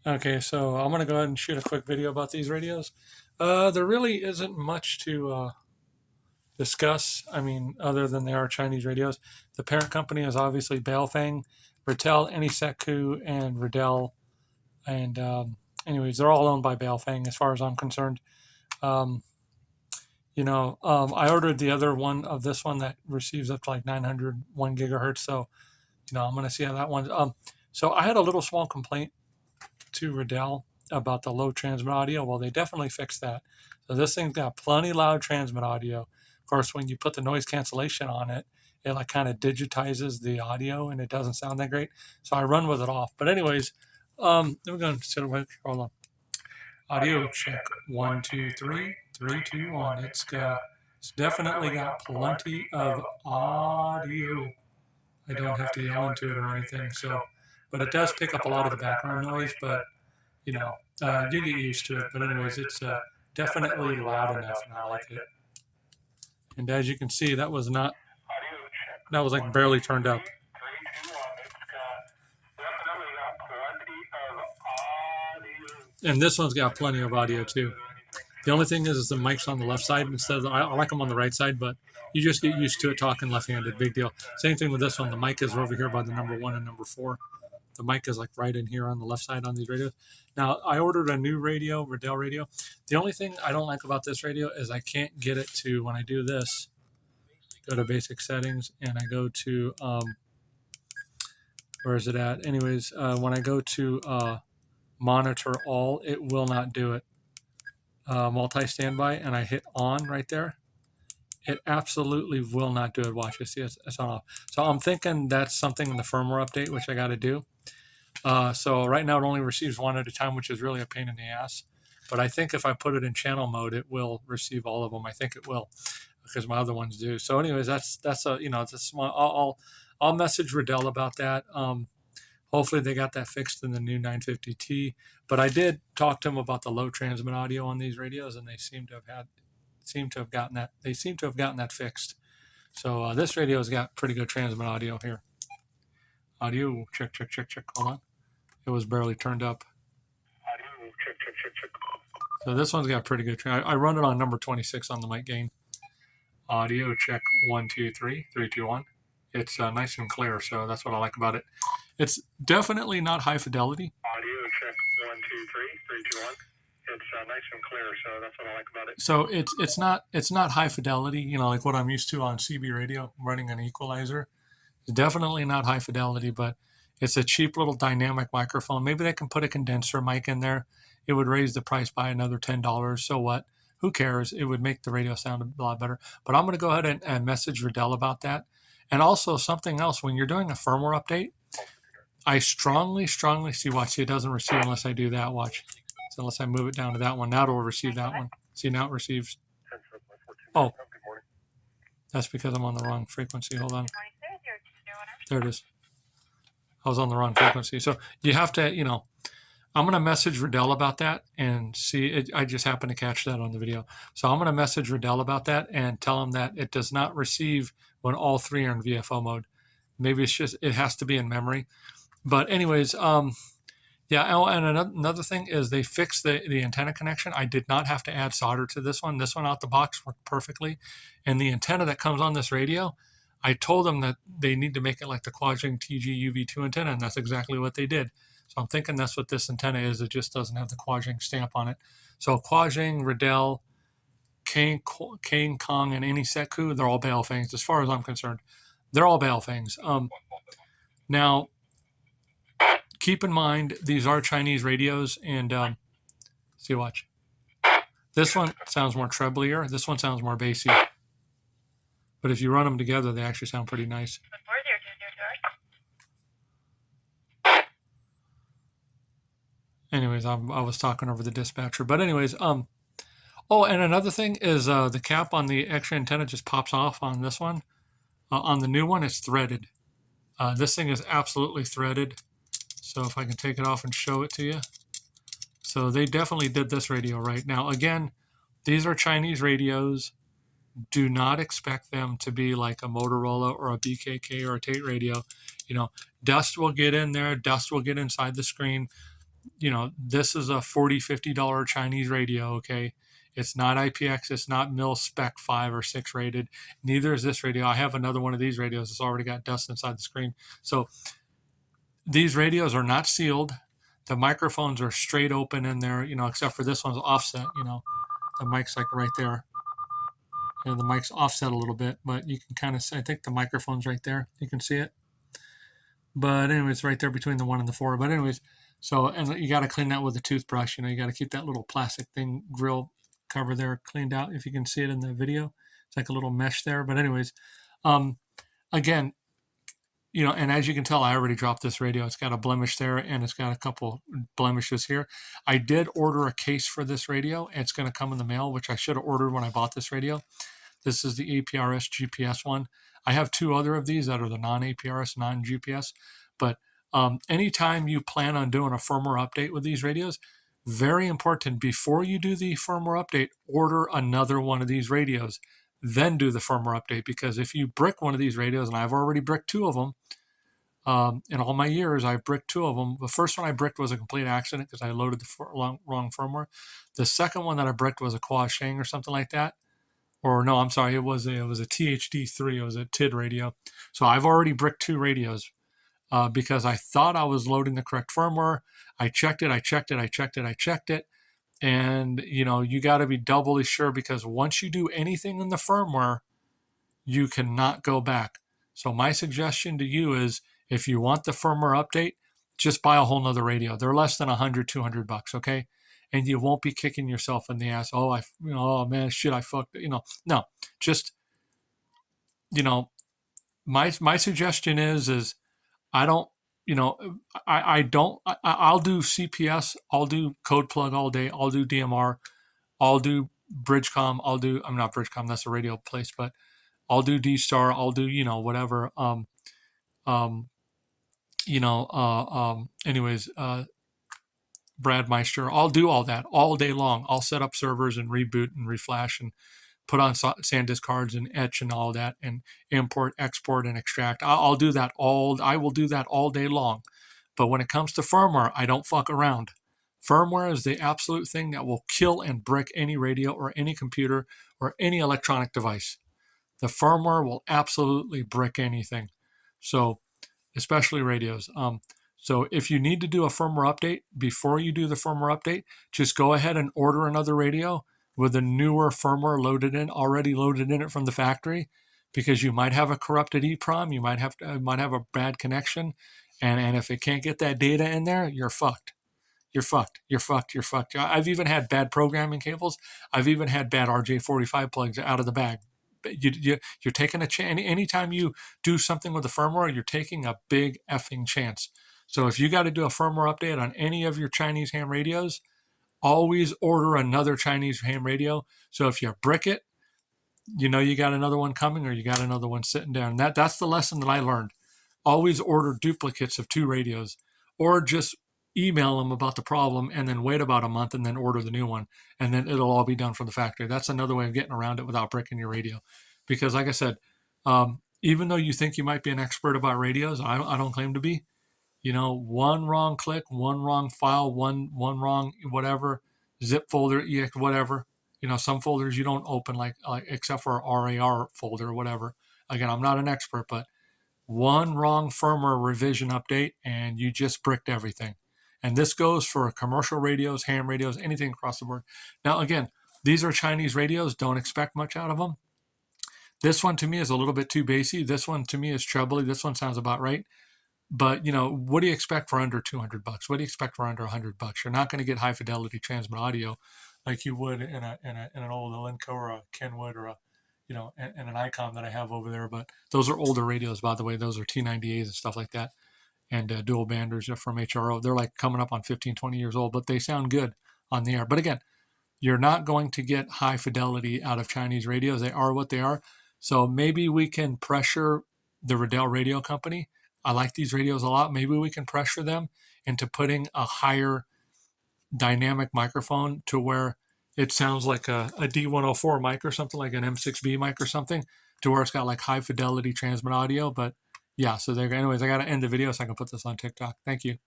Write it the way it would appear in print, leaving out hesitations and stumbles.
Okay, so I'm going to go ahead and shoot a quick video about these radios. There really isn't much to discuss. I mean, other than they are Chinese radios. The parent company is obviously Baofeng, radtell, anysecu, and radtell. And anyways, they're all owned by Baofeng as far as I'm concerned. Um, I ordered the other one of this one that receives up to like 901 gigahertz. So, I'm going to see how that one. So I had a little small complaint to Riddell about the low transmit audio. Well, they definitely fixed that. So this thing's got plenty loud transmit audio. Of course, when you put the noise cancellation on it, it like kind of digitizes the audio and it doesn't sound that great. So I run with it off. But anyways, we're going to sit with, hold on. Audio check. 1, 2, 3, 3, 2, 1. It's definitely got plenty of audio. I don't have to yell into it or anything. So, but it does pick up a lot of the background noise, but you get used to it. But anyways, it's definitely loud enough, and I like it. And as you can see, that was like barely turned up. And this one's got plenty of audio too. The only thing is the mic's on the left side instead of I like them on the right side, but you just get used to it talking left-handed. Big deal. Same thing with this one. The mic is over here by the number 1 and number 4. The mic is like right in here on the left side on these radios. Now, I ordered a new radio, Riddell radio. The only thing I don't like about this radio is I can't get it to, when I do this, go to basic settings, and I go to, where is it at? Anyways, when I go to monitor all, it will not do it. Multi-standby, and I hit on right there. It absolutely will not do it. Watch, you see it's on off. So I'm thinking that's something in the firmware update, which I got to do. So right now it only receives one at a time, which is really a pain in the ass. But I think if I put it in channel mode, it will receive all of them. I think it will, because my other ones do. So anyways, that's a it's a small. I'll message Riddell about that. Hopefully they got that fixed in the new 950T. But I did talk to them about the low transmit audio on these radios, and they seem to have gotten that fixed. So this radio's got pretty good transmit audio here. Audio check. Hold on. It was barely turned up. Audio check. So this one's got pretty good. I run it on number 26 on the mic gain. Audio check 1, 2, 3, 3, 2, 1. It's nice and clear, so that's what I like about it. It's definitely not high fidelity. Audio check 1, 2, 3, 3, 2, 1. It's nice and clear, so that's what I like about it. So it's not high fidelity, like what I'm used to on CB radio, running an equalizer. It's definitely not high fidelity, but it's a cheap little dynamic microphone. Maybe they can put a condenser mic in there. It would raise the price by another $10. So what? Who cares? It would make the radio sound a lot better. But I'm going to go ahead and message Riddell about that. And also something else, when you're doing a firmware update, I strongly see, watch, see, it doesn't receive unless I do that, watch. So unless I move it down to that one, now it'll receive that one. See, now it receives. Oh, that's because I'm on the wrong frequency. Hold on. There it is. I was on the wrong frequency. So you have to, I'm going to message Riddell about that and see. I just happened to catch that on the video. So I'm going to message Riddell about that and tell him that it does not receive when all 3 are in VFO mode. Maybe it's just, it has to be in memory. But anyways, yeah. Oh, and another thing is they fixed the antenna connection. I did not have to add solder to this one. This one out the box worked perfectly. And the antenna that comes on this radio, I told them that they need to make it like the quansheing TG UV2 antenna, and that's exactly what they did. So I'm thinking that's what this antenna is. It just doesn't have the quansheing stamp on it. So quansheing, Riddell, Kanglong, and anysecu, they're all baofengs. As far as I'm concerned, they're all baofengs. Now, keep in mind, these are Chinese radios, and see, watch. This one sounds more treblier. This one sounds more bassy. But if you run them together, they actually sound pretty nice. Anyways, I was talking over the dispatcher. But anyways, oh, and another thing is the cap on the extra antenna just pops off on this one. On the new one, it's threaded. This thing is absolutely threaded. So if I can take it off and show it to you. So they definitely did this radio right. Now, again, these are Chinese radios. Do not expect them to be like a Motorola or a BKK or a Tate radio. Dust will get in there. Dust will get inside the screen. this is a $40-$50 Chinese radio, okay? It's not IPX, it's not mil spec 5 or 6 rated. Neither is this radio. I have another one of these radios. It's already got dust inside the screen. So these radios are not sealed. The microphones are straight open in there, except for this one's offset, the mic's like right there. The mic's offset a little bit, but you can kind of see, I think the microphone's right there. You can see it. But anyways, right there between the 1 and the 4. But anyways, so, and you got to clean that with a toothbrush. You got to keep that little plastic thing, grill cover there cleaned out. If you can see it in the video, it's like a little mesh there. But anyways, again, and as you can tell, I already dropped this radio. It's got a blemish there, and it's got a couple blemishes here. I did order a case for this radio. It's going to come in the mail, which I should have ordered when I bought this radio. This is the APRS GPS one. I have 2 other of these that are the non-APRS, non-GPS. But anytime you plan on doing a firmware update with these radios, very important, before you do the firmware update, order another one of these radios, then do the firmware update. Because if you brick one of these radios, and I've already bricked 2 of them, in all my years, I've bricked 2 of them. The first one I bricked was a complete accident because I loaded the wrong firmware. The second one that I bricked was a quansheing or something like that. Or no, I'm sorry, it was a THD3. It was a TID radio. So I've already bricked 2 radios because I thought I was loading the correct firmware. I checked it. And, you got to be doubly sure, because once you do anything in the firmware, you cannot go back. So my suggestion to you is, if you want the firmware update, just buy a whole nother radio. They're less than $100-$200, okay? And you won't be kicking yourself in the ass. Oh man, shit, I fucked it. No, just, my suggestion is I don't, I'll do CPS, I'll do code plug all day, I'll do DMR, I'll do Bridgecom, I'm not Bridgecom, that's a radio place, but I'll do D-Star, I'll do, whatever. Anyways, Brad Meister, I'll do all that all day long. I'll set up servers and reboot and reflash and put on SanDisk cards and etch and all that, and import, export, and extract. I will do that all day long. But when it comes to firmware, I don't fuck around. Firmware is the absolute thing that will kill and brick any radio or any computer or any electronic device. The firmware will absolutely brick anything. So, especially radios. So if you need to do a firmware update, before you do the firmware update, just go ahead and order another radio with a newer firmware already loaded in it from the factory, because you might have a corrupted EEPROM, you might have a bad connection, and if it can't get that data in there, you're fucked. You're fucked. I've even had bad programming cables. I've even had bad RJ45 plugs out of the bag. You're taking a chance. Anytime you do something with the firmware, you're taking a big effing chance. So if you got to do a firmware update on any of your Chinese ham radios, always order another Chinese ham radio. So if you brick it, you got another one coming, or you got another one sitting down. That's the lesson that I learned. Always order duplicates of 2 radios, or just email them about the problem and then wait about a month and then order the new one, and then it'll all be done from the factory. That's another way of getting around it without bricking your radio. Because like I said, even though you think you might be an expert about radios, I don't claim to be. One wrong click, one wrong file, one wrong whatever, zip folder, ex, whatever. Some folders you don't open, like except for RAR folder or whatever. Again, I'm not an expert, but one wrong firmware revision update and you just bricked everything. And this goes for commercial radios, ham radios, anything across the board. Now, again, these are Chinese radios. Don't expect much out of them. This one to me is a little bit too bassy. This one to me is trebly. This one sounds about right. But, what do you expect for under $200? What do you expect for under $100? You're not going to get high fidelity transmit audio like you would in an old Elenco or a Kenwood or and an Icon that I have over there. But those are older radios, by the way. Those are T98s and stuff like that. And dual banders from HRO. They're like coming up on 15, 20 years old, but they sound good on the air. But again, you're not going to get high fidelity out of Chinese radios. They are what they are. So maybe we can pressure the Radtell Radio Company. I like these radios a lot. Maybe we can pressure them into putting a higher dynamic microphone to where it sounds like a D104 mic or something, like an M6B mic or something, to where it's got like high fidelity transmit audio. But yeah, so anyways, I got to end the video so I can put this on TikTok. Thank you.